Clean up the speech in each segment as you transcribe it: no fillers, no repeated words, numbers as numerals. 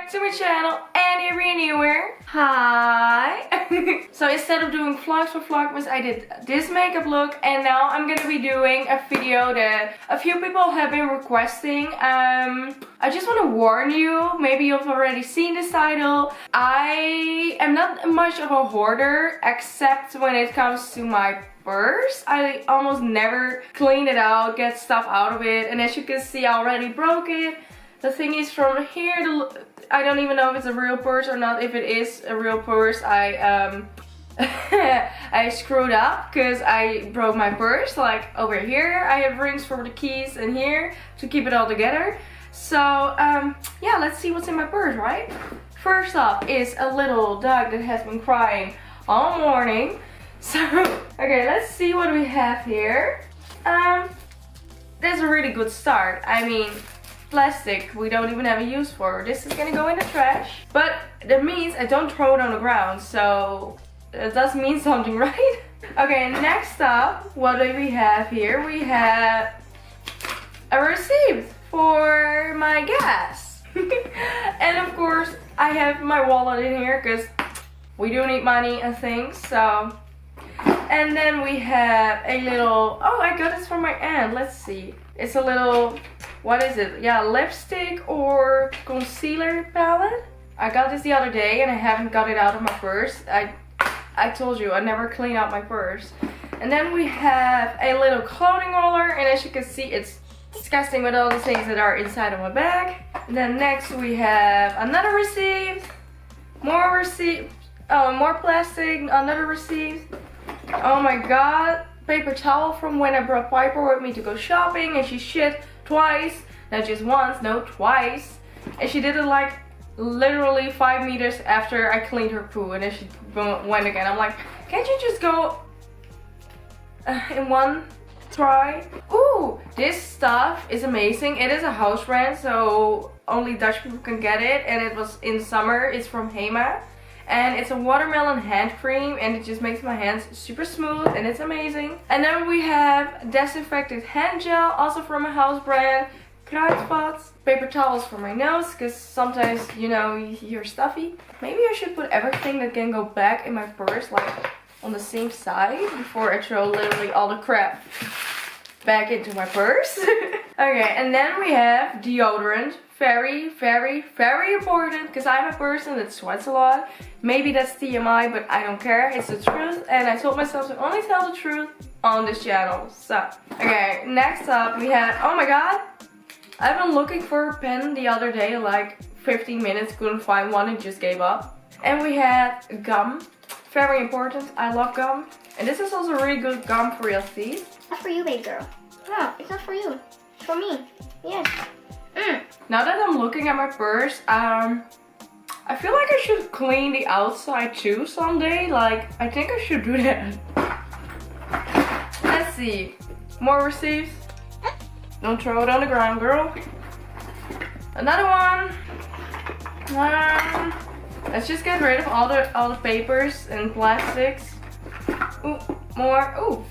back to my channel, and if you're newer, hi! So instead of doing vlogs for Vlogmas, I did this makeup look, and now I'm gonna be doing a video that a few people have been requesting. I just want to warn you, maybe you've already seen this title. I am not much of a hoarder, except when it comes to my purse. I almost never clean it out, get stuff out of it, and as you can see, I already broke it. The thing is, from here, I don't even know if it's a real purse or not. If it is a real purse, I I screwed up because I broke my purse. Like over here, I have rings for the keys, and here to keep it all together. So yeah, let's see what's in my purse, right? First up is a little dog that has been crying all morning. So okay, let's see what we have here. That's a really good start. I mean, plastic we don't even have a use for. This is gonna go in the trash, but that means I don't throw it on the ground, so it does mean something, right? Okay, next up, what do we have here? We have a receipt for my gas. And of course I have my wallet in here because we do need money and things. So, and then we have a little, oh, I got this from my aunt. Let's see, it's a little, what is it? Yeah, lipstick or concealer palette. I got this the other day and I haven't got it out of my purse. I told you I never clean out my purse. And then we have a little clothing roller, and as you can see, it's disgusting with all the things that are inside of my bag. And then next we have another receipt, more receipt, oh, more plastic, another receipt. Oh my god, paper towel from when I brought Piper with me to go shopping, and she shit twice, not just once, no, twice. And she did it like literally 5 meters after I cleaned her poo, and then she went again. I'm like, can't you just go in one try? Ooh, this stuff is amazing. It is a house brand, so only Dutch people can get it, and it was in summer. It's from Hii, and it's a watermelon hand cream, and it just makes my hands super smooth, and it's amazing. And then we have disinfected hand gel, also from a house brand. Kruidvat, paper towels for my nose, because sometimes, you know, you're stuffy. Maybe I should put everything that can go back in my purse, like on the same side, before I throw literally all the crap back into my purse. Okay, and then we have deodorant. Very, very, very important, because I'm a person that sweats a lot. Maybe that's TMI, but I don't care. It's the truth, and I told myself to only tell the truth on this channel. So, okay, next up we have, oh my god, I've been looking for a pen the other day, like 15 minutes, couldn't find one and just gave up. And we had gum. Very important, I love gum. And this is also really good gum for your teeth. Not for you, babe girl. No, it's not for you. It's for me. Yes. Now that I'm looking at my purse, I feel like I should clean the outside too someday. Like, I think I should do that. Let's see. More receipts. Don't throw it on the ground, girl. Another one. Let's just get rid of all the papers and plastics. Ooh, more. Ooh.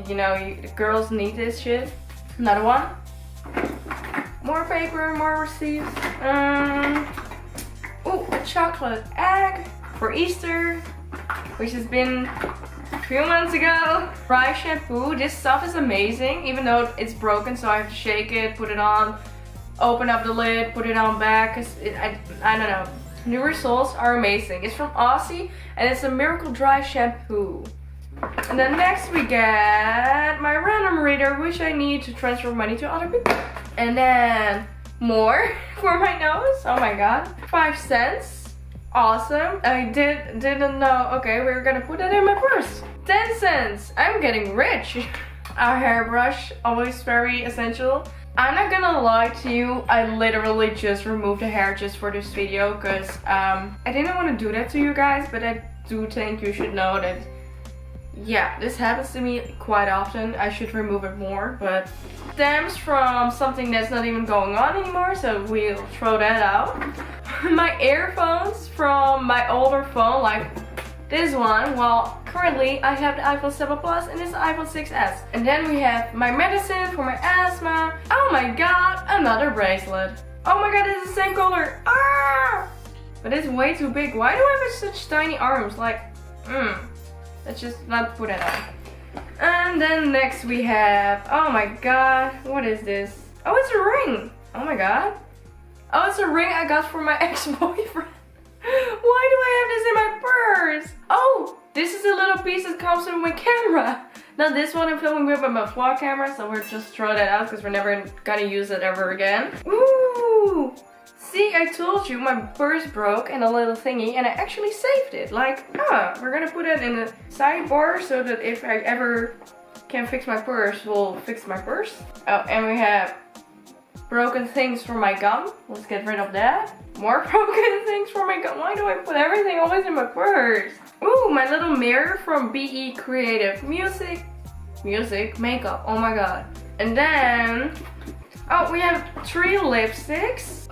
You know, the girls need this shit. Another one. More paper, more receipts. Ooh, a chocolate egg for Easter, which has been a few months ago. Dry shampoo. This stuff is amazing, even though it's broken, so I have to shake it, put it on, open up the lid, put it on back, because I don't know. New results are amazing. It's from Aussie, and it's a miracle dry shampoo. And then next we get my random reader, which I need to transfer money to other people. And then more for my nose. Oh my god. 5 cents. Awesome. I didn't know. Okay, we're gonna put that in my purse. 10 cents. I'm getting rich. A hairbrush, always very essential. I'm not gonna lie to you, I literally just removed the hair just for this video, because I didn't want to do that to you guys, but I do think you should know that, yeah, this happens to me quite often. I should remove it more, but stems from something that's not even going on anymore, so we'll throw that out. My earphones from my older phone, like this one. Well, currently I have the iPhone 7 Plus and this iPhone 6s. And then we have my medicine for my asthma. Oh my god, another bracelet. Oh my god, it's the same color. Ah! But it's way too big. Why do I have such tiny arms? Like, let's just not put it on. And then next we have, oh my god, what is this? Oh, it's a ring. Oh my god. Oh, it's a ring I got from my ex-boyfriend. Why do I have this in my purse? Oh, this is a little piece that comes with my camera. Now this one I'm filming with my vlog camera, so we'll just throw that out because we're never gonna use it ever again. Ooh! See, I told you my purse broke and a little thingy, and I actually saved it. Like, we're gonna put it in the sidebar so that if I ever can fix my purse, we'll fix my purse. Oh, and we have broken things from my gum. Let's get rid of that. More broken things from my gum. Why do I put everything always in my purse? Ooh, my little mirror from BE Creative Music Makeup. Oh my god. And then, oh, we have 3 lipsticks.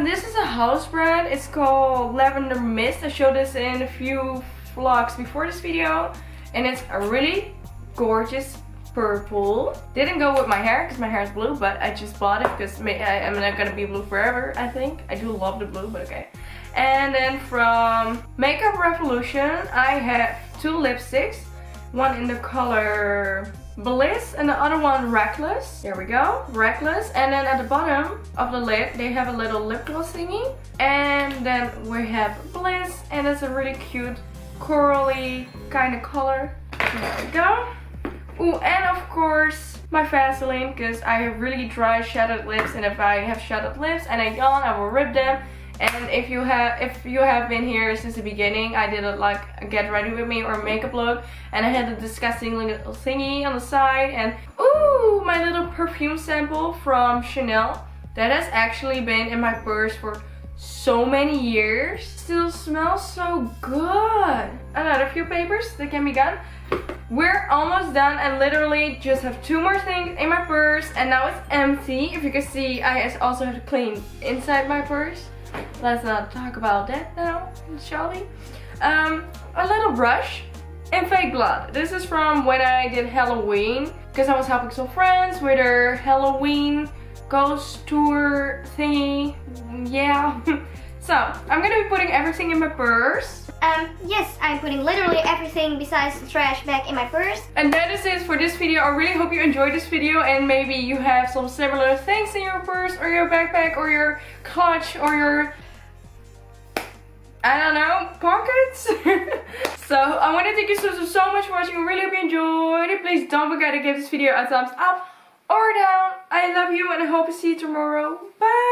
This is a house brand. It's called Lavender Mist. I showed this in a few vlogs before this video. And it's a really gorgeous purple. Didn't go with my hair because my hair is blue, but I just bought it because I'm not gonna be blue forever, I think. I do love the blue, but okay. And then from Makeup Revolution, I have 2 lipsticks. One in the color Bliss and the other one Reckless. There we go, Reckless. And then at the bottom of the lip, they have a little lip gloss thingy. And then we have Bliss, and it's a really cute corally kind of color. There we go. Ooh, and of course my Vaseline, because I have really dry shadowed lips, and if I have shadowed lips and I yawn, I will rip them. And if you have been here since the beginning, I did a like get ready with me or makeup look, and I had a disgusting little thingy on the side. And ooh, my little perfume sample from Chanel that has actually been in my purse for so many years. Still smells so good. Another few papers that can be gone. We're almost done. I literally just have 2 more things in my purse, and now it's empty. If you can see, I also have to clean inside my purse. Let's not talk about that now, shall we? A little brush and fake blood. This is from when I did Halloween, because I was helping some friends with their Halloween ghost tour thingy. Yeah. So I'm gonna be putting everything in my purse. Yes, I'm putting literally everything besides the trash back in my purse. And that is it for this video. I really hope you enjoyed this video, and maybe you have some similar things in your purse or your backpack or your clutch or your, I don't know, pockets. So I want to thank you so much for watching. I really hope you enjoyed it. Please don't forget to give this video a thumbs up or down. I love you, and I hope to see you tomorrow. Bye.